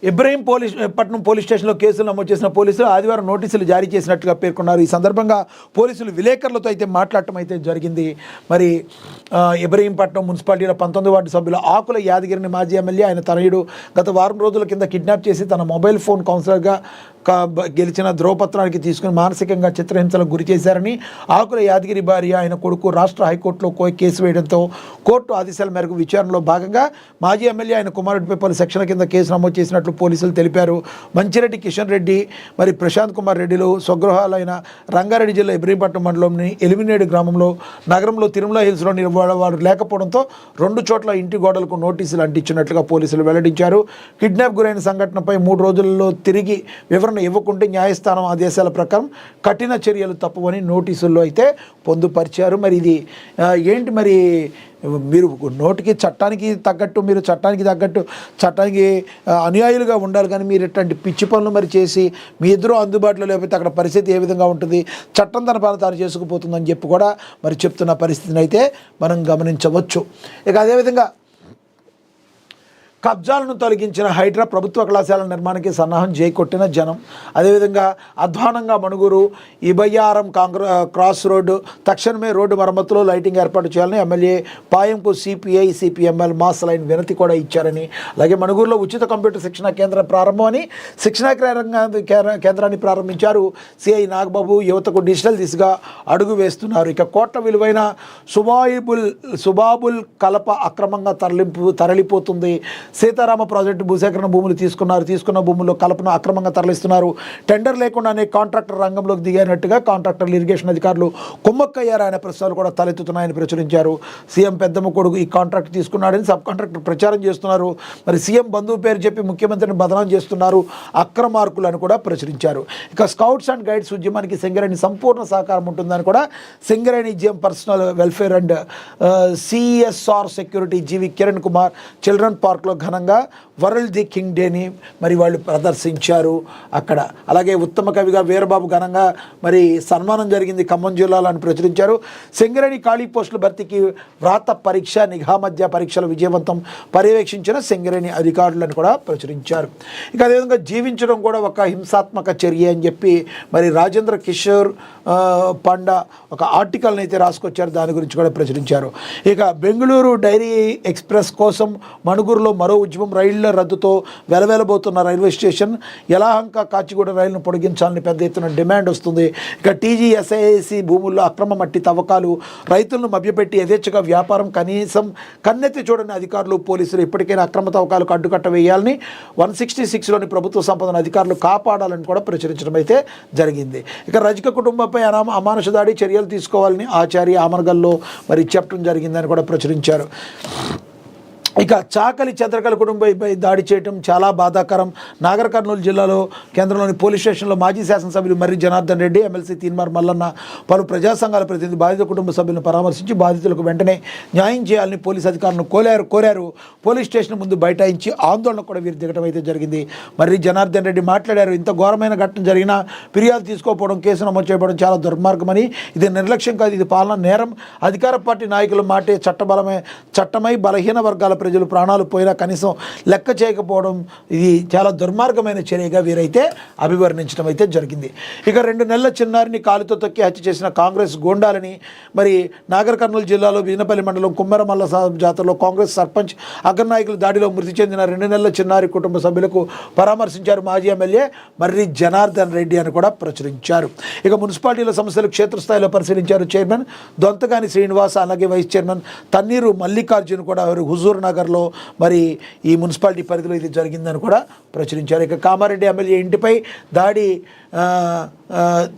ఇబ్రహీంపట్నం పోలీస్ స్టేషన్లో కేసులు నమోదు చేసిన పోలీసులు ఆదివారం నోటీసులు జారీ చేసినట్లుగా పేర్కొన్నారు. ఈ సందర్భంగా పోలీసులు విలేకరులతో అయితే మాట్లాడటం అయితే జరిగింది. మరి ఇబ్రహీంపట్నం మున్సిపాలిటీలో 19 వార్డు సభ్యుల ఆకుల యాదగిరిని మాజీ ఎమ్మెల్యే ఆయన తనయుడు గత వారం రోజుల కింద కిడ్నాప్ చేసి తన మొబైల్ ఫోన్ కౌన్సిలర్గా గెలిచిన ధ్రువపత్రానికి తీసుకుని మానసికంగా చిత్రహింసలకు గురి చేశారని ఆకుల యాదగిరి భార్య ఆయన కొడుకు రాష్ట్ర హైకోర్టులో కేసు వేయడంతో కోర్టు ఆదేశాల మేరకు విచారణలో భాగంగా మాజీ ఎమ్మెల్యే ఆయన కుమారుడిపై పలు సెక్షన్ల కింద కేసు నమోదు చేసినట్లు పోలీసులు తెలిపారు. మంచిరెడ్డి కిషన్ రెడ్డి మరి ప్రశాంత్ కుమార్ రెడ్డిలు స్వగృహాలైన రంగారెడ్డి జిల్లా ఇబ్రహీంపట్నం మండలంలోని ఎలిమినేడు గ్రామంలో నగరంలో తిరుమల హిల్స్లోని వారు లేకపోవడంతో 2 చోట్ల ఇంటి గోడలకు నోటీసులు అంటించినట్లుగా పోలీసులు వెల్లడించారు. కిడ్నాప్ గురైన సంఘటనపై 3 రోజుల్లో తిరిగి వివరణ ఇవ్వకుంటే న్యాయస్థానం ఆదేశాల ప్రకారం కఠిన చర్యలు తప్పవని నోటీసుల్లో అయితే పొందుపరిచారు. మరి ఇది ఏంటి, మరి మీరు చట్టానికి తగ్గట్టు చట్టానికి అనుయాయులుగా ఉండాలి, కానీ మీరు ఇట్లాంటి పిచ్చి పనులు మరి చేసి మీ ఇద్దరు అందుబాటులో లేకపోతే అక్కడ పరిస్థితి ఏ విధంగా ఉంటుంది, చట్టం తన పని తాను చేసుకుపోతుందని చెప్పి కూడా మరి చెప్తున్న పరిస్థితిని అయితే మనం గమనించవచ్చు. ఇక అదేవిధంగా కబ్జాలను తొలగించిన హైడ్రా ప్రభుత్వ కళాశాల నిర్మాణానికి సన్నాహం చేకొట్టిన జనం. అదేవిధంగా అధ్వానంగా మణుగూరు ఇబయ్యారం క్రాస్ రోడ్డు తక్షణమే రోడ్డు మరమ్మతులో లైటింగ్ ఏర్పాటు చేయాలని ఎమ్మెల్యే పాయంపు సిపిఐ సిపిఎంఎల్ మాస్ లైన్ వినతి కూడా ఇచ్చారని, అలాగే మణుగూరులో ఉచిత కంప్యూటర్ శిక్షణ కేంద్రం ప్రారంభం అని శిక్షణా కేంద్రాన్ని ప్రారంభించారు. సిఐ నాగబాబు యువతకు డిజిటల్ దిశగా అడుగు వేస్తున్నారు. ఇక కోట్ల విలువైన సుబాబుల్ కలప అక్రమంగా తరలిపోతుంది. సీతారామ ప్రాజెక్టు భూసేకరణ భూములు తీసుకున్న భూముల్లో కలపను అక్రమంగా తరలిస్తున్నారు. టెండర్ లేకుండానే కాంట్రాక్టర్ రంగంలోకి దిగినట్టుగా కాంట్రాక్టర్లు ఇరిగేషన్ అధికారులు కుమ్మక్కయ్యారు అనే ప్రశ్నలు కూడా తలెత్తుతున్నాయని ప్రచురించారు. సీఎం పెద్దమ్మ కొడుకు ఈ కాంట్రాక్ట్ తీసుకున్నాడని సబ్ కాంట్రాక్టర్ ప్రచారం చేస్తున్నారు. మరి సీఎం బంధువు పేరు చెప్పి ముఖ్యమంత్రిని బదనాం చేస్తున్నారు, అక్రమార్కులు అని కూడా ప్రచురించారు. ఇక స్కౌట్స్ అండ్ గైడ్స్ ఉద్యమానికి సింగరేణి సంపూర్ణ సహకారం ఉంటుందని కూడా Singareni GM personnel welfare and CSR security GV Kiran Kumar children పార్క్లో ఘనంగా వరల్డ్ ది కింగ్ డేని మరి వాళ్ళు ప్రదర్శించారు అక్కడ. అలాగే ఉత్తమ కవిగా వీరబాబు ఘనంగా మరి సన్మానం జరిగింది ఖమ్మం జిల్లాలో అని ప్రచురించారు. సింగరేణి ఖాళీ పోస్టుల భర్తీకి వ్రాత పరీక్ష నిఘా మధ్య పరీక్షల విజయవంతం పర్యవేక్షించిన సింగరేణి అధికారులను కూడా ప్రచురించారు. ఇక అదేవిధంగా జీవించడం కూడా ఒక హింసాత్మక చర్య అని చెప్పి మరి రాజేంద్ర కిషోర్ పండా ఒక ఆర్టికల్ని అయితే రాసుకొచ్చారు, దాని గురించి కూడా ప్రచురించారు. ఇక బెంగళూరు డైరీ ఎక్స్ప్రెస్ కోసం మణుగూరులో మరో ఉద్యమం. రైళ్ల రద్దుతో వెలవెలబోతున్న రైల్వే స్టేషన్ యలహంక కాచిగూడ రైలును పొడిగించాలని పెద్ద ఎత్తున డిమాండ్ వస్తుంది. ఇక టీజీఎస్ఐసి భూముల్లో అక్రమ మట్టి తవ్వకాలు, రైతులను మభ్యపెట్టి యథేచ్ఛగా వ్యాపారం కనీసం కన్నెత్తి చూడని అధికారులు పోలీసులు ఇప్పటికైనా అక్రమ తవ్వకాలకు అడ్డుకట్ట వేయాలని 166లోని ప్రభుత్వ సంపదను అధికారులు కాపాడాలని కూడా ప్రచురించడం అయితే జరిగింది. ఇక రజక కుటుంబంపై అమానుష దాడి చర్యలు తీసుకోవాలని ఆచార్య ఆమర్గల్లో మరి చెప్పడం జరిగిందని కూడా ప్రచురించారు. ఇక చాకలి చంద్రకళ కుటుంబంపై దాడి చేయడం చాలా బాధాకరం. నాగర్ కర్నూలు జిల్లాలో కేంద్రంలోని పోలీస్ స్టేషన్లో మాజీ శాసనసభ్యులు మర్రి జనార్దన్ రెడ్డి, ఎమ్మెల్సీ తీన్మార్ మల్లన్న, పలు ప్రజా సంఘాల ప్రతినిధి బాధిత కుటుంబ సభ్యులను పరామర్శించి బాధితులకు వెంటనే న్యాయం చేయాలని పోలీస్ అధికారులను కోరారు. పోలీస్ స్టేషన్ ముందు బైఠాయించి ఆందోళన కూడా వీరు దిగడం అయితే జరిగింది. మర్రి జనార్దన్ రెడ్డి మాట్లాడారు. ఇంత ఘోరమైన ఘటన జరిగినా ఫిర్యాదు తీసుకోకపోవడం, కేసు నమోదు చేయడం చాలా దుర్మార్గమని, ఇది నిర్లక్ష్యం కాదు, ఇది పాలన నేరం. అధికార పార్టీ నాయకుల మాటే చట్టమై బలహీన వర్గాల ప్రజలు ప్రాణాలు పోయినా కనీసం లెక్క చేయకపోవడం ఇది చాలా దుర్మార్గమైన చర్యగా వీరైతే అభివర్ణించడం అయితే జరిగింది. ఇక 2 నెలల చిన్నారిని కాలుతో తొక్కి హత్య చేసిన కాంగ్రెస్ గోండాలని మరి నాగర్ కర్నూలు జిల్లాలో బిజినపల్లి మండలం కుమ్మెరమల్ల జాతరలో కాంగ్రెస్ సర్పంచ్ అగ్రనాయకుల దాడిలో మృతి చెందిన 2 నెలల చిన్నారి కుటుంబ సభ్యులకు పరామర్శించారు మాజీ ఎమ్మెల్యే మర్రి జనార్దన్ రెడ్డి అని కూడా ప్రచురించారు. ఇక మున్సిపాలిటీల సమస్యలు క్షేత్రస్థాయిలో పరిశీలించారు చైర్మన్ దొంతగాని శ్రీనివాస్, అలాగే వైస్ చైర్మన్ తన్నీరు మల్లికార్జున్ కూడా హుజూర్ నగర్ నగర్లో మరి ఈ మున్సిపాలిటీ పరిధిలో ఇది జరిగిందని కూడా ప్రచురించారు. ఇక కామారెడ్డి ఎమ్మెల్యే ఇంటిపై దాడి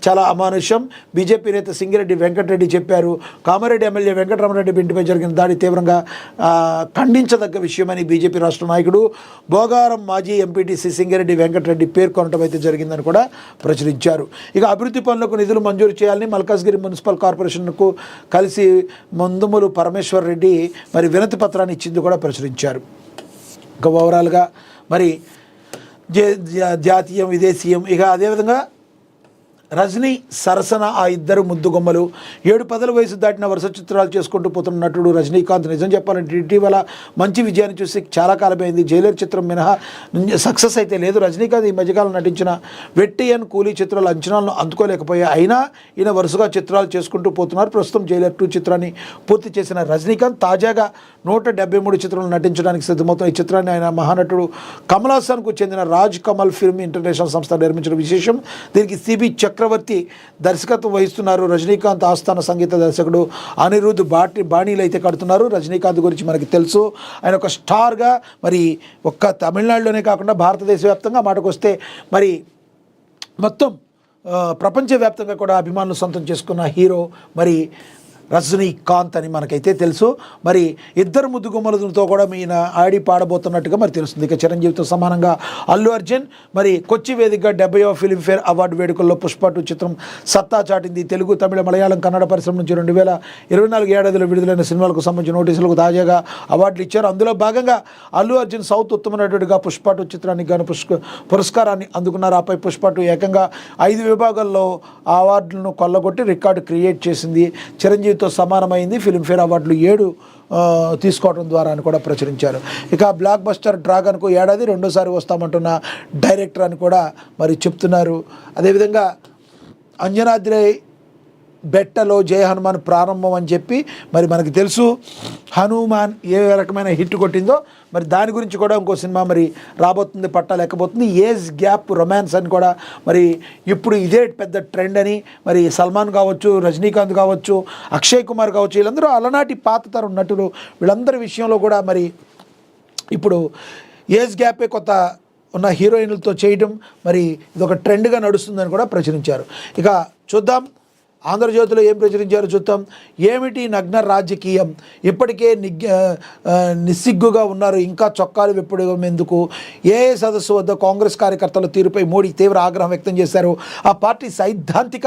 చాలా అమానుష్యం. బీజేపీ నేత సింగిరెడ్డి వెంకటరెడ్డి చెప్పారు. కామారెడ్డి ఎమ్మెల్యే వెంకటరామరెడ్డి ఇంటిపై జరిగిన దాడి తీవ్రంగా ఖండించదగ్గ విషయమని బీజేపీ రాష్ట్ర నాయకుడు భోగారం మాజీ ఎంపీటీసీ సింగిరెడ్డి వెంకటరెడ్డి పేర్కొనడం అయితే జరిగిందని కూడా ప్రచురించారు. ఇక అభివృద్ధి పనులకు నిధులు మంజూరు చేయాలని మల్కాజ్గిరి మున్సిపల్ కార్పొరేషన్కు కలిసి ముందుములు పరమేశ్వర్ రెడ్డి మరి వినతి పత్రాన్ని ఇచ్చింది కూడా ప్రచురించారు. ఇక ఓవరాల్గా మరి జాతీయం విదేశీయం. ఇక అదేవిధంగా రజనీ సరసన ఆ ఇద్దరు ముద్దుగొమ్మలు 7 వయసు దాటిన వరుస చిత్రాలు చేసుకుంటూ పోతున్న నటుడు రజనీకాంత్ నిజం చెప్పాలంటే ఇటీవల మంచి విజయాన్ని చూసి చాలా కాలమైంది. జైలర్ చిత్రం మినహా సక్సెస్ అయితే లేదు. రజనీకాంత్ ఈ మధ్యకాలం నటించిన వెట్టి అండ్ కూలీ చిత్రాలు అంచనాలను అందుకోలేకపోయాయి. అయినా ఈయన వరుసగా చిత్రాలు చేసుకుంటూ పోతున్నారు. ప్రస్తుతం జైలర్ 2 చిత్రాన్ని పూర్తి చేసిన రజనీకాంత్ తాజాగా 173 చిత్రాలు నటించడానికి సిద్ధమవుతున్న ఈ చిత్రాన్ని ఆయన మహానటుడు కమల్ హాసన్కు చెందిన రాజ్ కమల్ ఫిల్మ్ ఇంటర్నేషనల్ సంస్థ నిర్మించిన విశేషం. దీనికి సిబి చక్రవర్తి దర్శకత్వం వహిస్తున్నారు. రజనీకాంత్ ఆస్థాన సంగీత దర్శకుడు అనిరుద్ధ్ బాణీలు అయితే కడుతున్నారు. రజనీకాంత్ గురించి మనకి తెలుసు. ఆయన ఒక స్టార్గా మరి ఒక్క తమిళనాడులోనే కాకుండా భారతదేశ వ్యాప్తంగా మాటకు వస్తే మరి మొత్తం ప్రపంచవ్యాప్తంగా కూడా అభిమానులు సొంతం చేసుకున్న హీరో మరి రజనీకాంత్ అని మనకైతే తెలుసు. మరి ఇద్దరు ముద్దుగుమ్మలతో కూడా ఈయన ఆడి పాడబోతున్నట్టుగా మరి తెలుస్తుంది. ఇక చిరంజీవితో సమానంగా అల్లు అర్జున్ మరి కొచ్చి వేదికగా 70వ ఫిల్మ్ఫేర్ అవార్డు వేడుకల్లో పుష్ప 2 చిత్రం సత్తా చాటింది. తెలుగు, తమిళ, మలయాళం, కన్నడ పరిశ్రమ నుంచి 2024 ఏడాదిలో విడుదలైన సినిమాలకు సంబంధించిన నోటీసులకు తాజాగా అవార్డులు ఇచ్చారు. అందులో భాగంగా అల్లు అర్జున్ సౌత్ ఉత్తమ నటుడిగా పుష్ప 2 చిత్రానికి గాను పురస్కారాన్ని అందుకున్నారు. ఆపై పుష్ప 2 ఏకంగా 5 విభాగాల్లో ఆ అవార్డులను కొల్లగొట్టి రికార్డు క్రియేట్ చేసింది. చిరంజీవి తో సమానమైంది. ఫిల్మ్ఫేర్ అవార్డులు 7 తీసుకోవడం ద్వారా అని కూడా ప్రచురించారు. ఇక బ్లాక్ బస్టర్ డ్రాగన్కు ఏడాది రెండోసారి వస్తామంటున్న డైరెక్టర్ అని కూడా మరి చెప్తున్నారు. అదేవిధంగా అంజనాద్రి బెట్టలో జయ హనుమాన్ ప్రారంభం అని చెప్పి మరి మనకి తెలుసు. హనుమాన్ ఏ రకమైన హిట్ కొట్టిందో మరి దాని గురించి కూడా ఇంకో సినిమా మరి రాబోతుంది, పట్టాలెక్కబోతుంది. ఏజ్ గ్యాప్ రొమాన్స్ అని కూడా మరి ఇప్పుడు ఇదే పెద్ద ట్రెండ్ అని మరి సల్మాన్ కావచ్చు, రజనీకాంత్ కావచ్చు, అక్షయ్ కుమార్ కావచ్చు, వీళ్ళందరూ అలనాటి పాత తరం నటులు. వీళ్ళందరి విషయంలో కూడా మరి ఇప్పుడు ఏజ్ గ్యాపే కొత్త ఉన్న హీరోయిన్లతో చేయడం మరి ఇదొక ట్రెండ్గా నడుస్తుందని కూడా ప్రచురించారు. ఇక చూద్దాం ఆంధ్రజ్యోతిలో ఏం ప్రచురించారో చూద్దాం. ఏమిటి నగ్న రాజకీయం, ఇప్పటికే నిస్సిగ్గుగా ఉన్నారు, ఇంకా చొక్కాలు విప్పడం ఎందుకు? ఏ సదస్సు వద్ద కాంగ్రెస్ కార్యకర్తల తీరుపై మోడీ తీవ్ర ఆగ్రహం వ్యక్తం చేశారు. ఆ పార్టీ సైద్ధాంతిక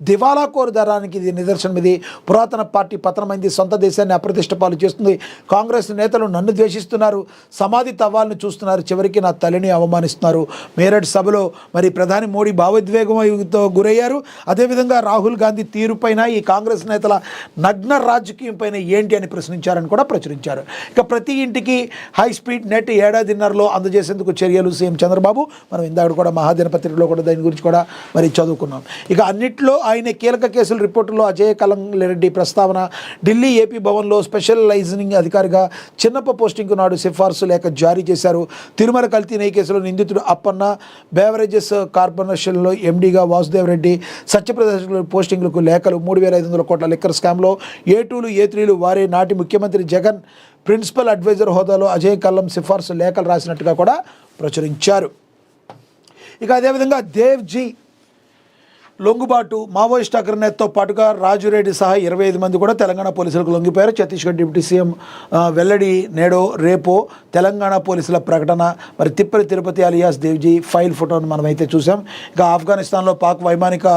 దివాలా కోరుదరానికి ఇది నిదర్శనం. ఇది పురాతన పార్టీ పతనమైంది, సొంత దేశాన్ని అప్రతిష్ట పాలు చేస్తుంది. కాంగ్రెస్ నేతలు నన్ను ద్వేషిస్తున్నారు, సమాధి తవ్వాలని చూస్తున్నారు, చివరికి నా తల్లిని అవమానిస్తున్నారు. మేరట్ సభలో మరి ప్రధాని మోడీ భావోద్వేగంతో గురయ్యారు. అదేవిధంగా రాహుల్ గాంధీ తీరుపైన ఈ కాంగ్రెస్ నేతల నగ్న రాజకీయం పైన ఏంటి అని ప్రశ్నించారని కూడా ప్రచురించారు. ఇక ప్రతి ఇంటికి హై స్పీడ్ నెట్ ఏడాదిన్నరలో అందజేసేందుకు చర్యలు సీఎం చంద్రబాబు. మనం ఇందాక కూడా మహాదినపత్రికలో కూడా దాని గురించి కూడా మరి చదువుకున్నాం. ఇక అన్నిట్లో ఆయన కీలక కేసుల రిపోర్టులో అజయ్ కలంరెడ్డి ప్రస్తావన. ఢిల్లీ ఏపీ భవన్లో స్పెషల్ లైజనింగ్ అధికారిగా చిన్నప్ప పోస్టింగ్కు నాడు సిఫార్సు లేఖ జారీ చేశారు. తిరుమల కల్తీ నెయ్యి కేసులో నిందితుడు అప్పన్న, బేవరేజెస్ కార్పొరేషన్లో ఎండీగా వాసుదేవ్ రెడ్డి, సత్యప్రదేశ్ పోస్టింగ్లకు లేఖలు. 3,500 కోట్ల లిక్కర్ స్కామ్లో A2లు A3లు వారే. నాటి ముఖ్యమంత్రి జగన్ ప్రిన్సిపల్ అడ్వైజర్ హోదాలో అజయ్ కల్లం సిఫార్సు లేఖలు రాసినట్టుగా కూడా ప్రచురించారు. ఇక అదేవిధంగా దేవ్జీ లొంగుబాటు, మావోయిస్ట్ అగ్రనేతతో పాటుగా రాజురెడ్డి సహా 25 మంది కూడా తెలంగాణ పోలీసులకు లొంగిపోయారు. ఛత్తీస్గఢ్ డిప్యూటీ సీఎం వెల్లడి నేడో రేపో తెలంగాణ పోలీసుల ప్రకటన. మరి తిప్పలి తిరుపతి అలియాస్ దేవ్జీ ఫైల్ ఫోటోను మనమైతే చూసాం. ఇక ఆఫ్ఘనిస్తాన్లో పాక్ వైమానిక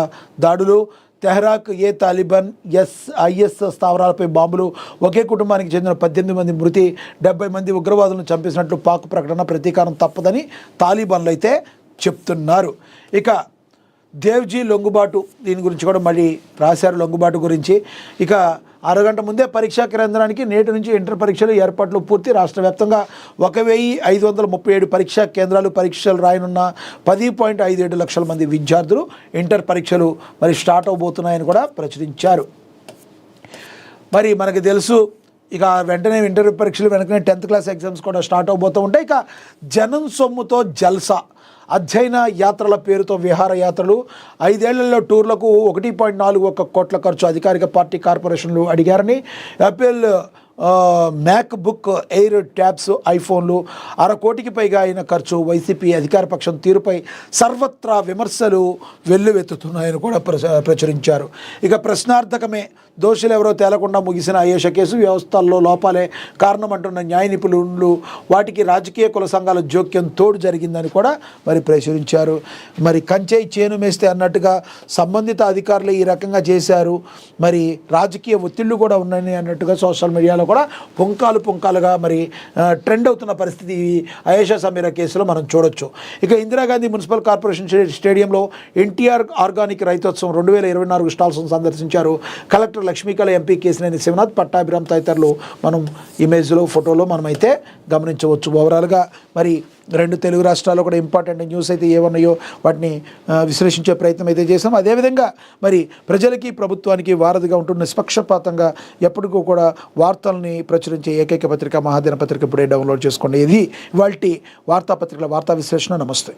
దాడులు, తెహ్రాక్ తాలిబాన్ IS స్థావరాలపై బాంబులు, ఒకే కుటుంబానికి చెందిన 18 మంది మృతి, 70 మంది ఉగ్రవాదులను చంపేసినట్లు పాక్ ప్రకటన. ప్రతీకారం తప్పదని తాలిబాన్లు అయితే చెప్తున్నారు. ఇక దేవ్జీ లొంగుబాటు దీని గురించి కూడా మళ్ళీ రాశారు. లొంగుబాటు గురించి ఇక అరగంట ముందే పరీక్షా కేంద్రానికి నేటి నుంచి ఇంటర్ పరీక్షలు ఏర్పాట్లు పూర్తి. రాష్ట్ర వ్యాప్తంగా 1,537 పరీక్షా కేంద్రాలు. పరీక్షలు రాయనున్న 10.57 లక్షల మంది విద్యార్థులు. ఇంటర్ పరీక్షలు మరి స్టార్ట్ అవబోతున్నాయని కూడా ప్రచురించారు. మరి మనకు తెలుసు ఇక వెంటనే ఇంటర్ పరీక్షలు వెనకనే 10th క్లాస్ ఎగ్జామ్స్ కూడా స్టార్ట్ అవబోతూ ఉంటాయి. ఇక జనం సొమ్ముతో జల్సా, అధ్యయన యాత్రల పేరుతో విహారయాత్రలు. 5 ఏళ్లలో టూర్లకు 1.41 కోట్ల ఖర్చు అధికారిక పార్టీ కార్పొరేషన్లు అడిగారని April MacBook Air tabs, ఐఫోన్లు, 1/2 కోటికి పైగా అయిన ఖర్చు. వైసీపీ అధికార పక్షం తీరుపై సర్వత్రా విమర్శలు వెల్లువెత్తుతున్నాయని కూడా ప్రచురించారు. ఇక ప్రశ్నార్థకమే, దోషులు ఎవరో తేలకుండా ముగిసిన అయేష కేసు, వ్యవస్థల్లో లోపాలే కారణమంటున్న న్యాయ నిపుణులు, వాటికి రాజకీయ కుల సంఘాల జోక్యం తోడు జరిగిందని కూడా మరి ప్రచురించారు. మరి కంచె చేను మేస్తే అన్నట్టుగా సంబంధిత అధికారులు ఈ రకంగా చేశారు. మరి రాజకీయ ఒత్తిళ్లు కూడా ఉన్నాయని అన్నట్టుగా సోషల్ మీడియాలో కూడా పుంకాలుగా మరి ట్రెండ్ అవుతున్న పరిస్థితి ఈ అయేషా సమీరా కేసులో మనం చూడొచ్చు. ఇక ఇందిరాగాంధీ మున్సిపల్ కార్పొరేషన్ స్టేడియంలో ఎన్టీఆర్ ఆర్గానిక్ రైతోత్సవం 2024 స్టాల్స్ను సందర్శించారు కలెక్టర్ లక్ష్మీకళ, ఎంపీ కేశినేని శివనాథ్, పట్టాభిరామ్ తదితరులు మనం ఇమేజ్లో, ఫోటోలో మనమైతే గమనించవచ్చు. ఓవరాల్గా మరి 2 తెలుగు రాష్ట్రాల్లో కూడా ఇంపార్టెంట్ న్యూస్ అయితే ఏమన్నాయో వాటిని విశ్లేషించే ప్రయత్నం అయితే చేసాం. అదేవిధంగా మరి ప్రజలకి, ప్రభుత్వానికి వారధిగా ఉంటున్న నిష్పక్షపాతంగా ఎప్పటికూ కూడా వార్తల్ని ప్రచురించే ఏకైక పత్రిక మహాదిన పత్రిక. ఇప్పుడే డౌన్లోడ్ చేసుకోండి. ఇది ఇవాల్టి వార్తాపత్రికల వార్తా విశ్లేషణ. నమస్తే.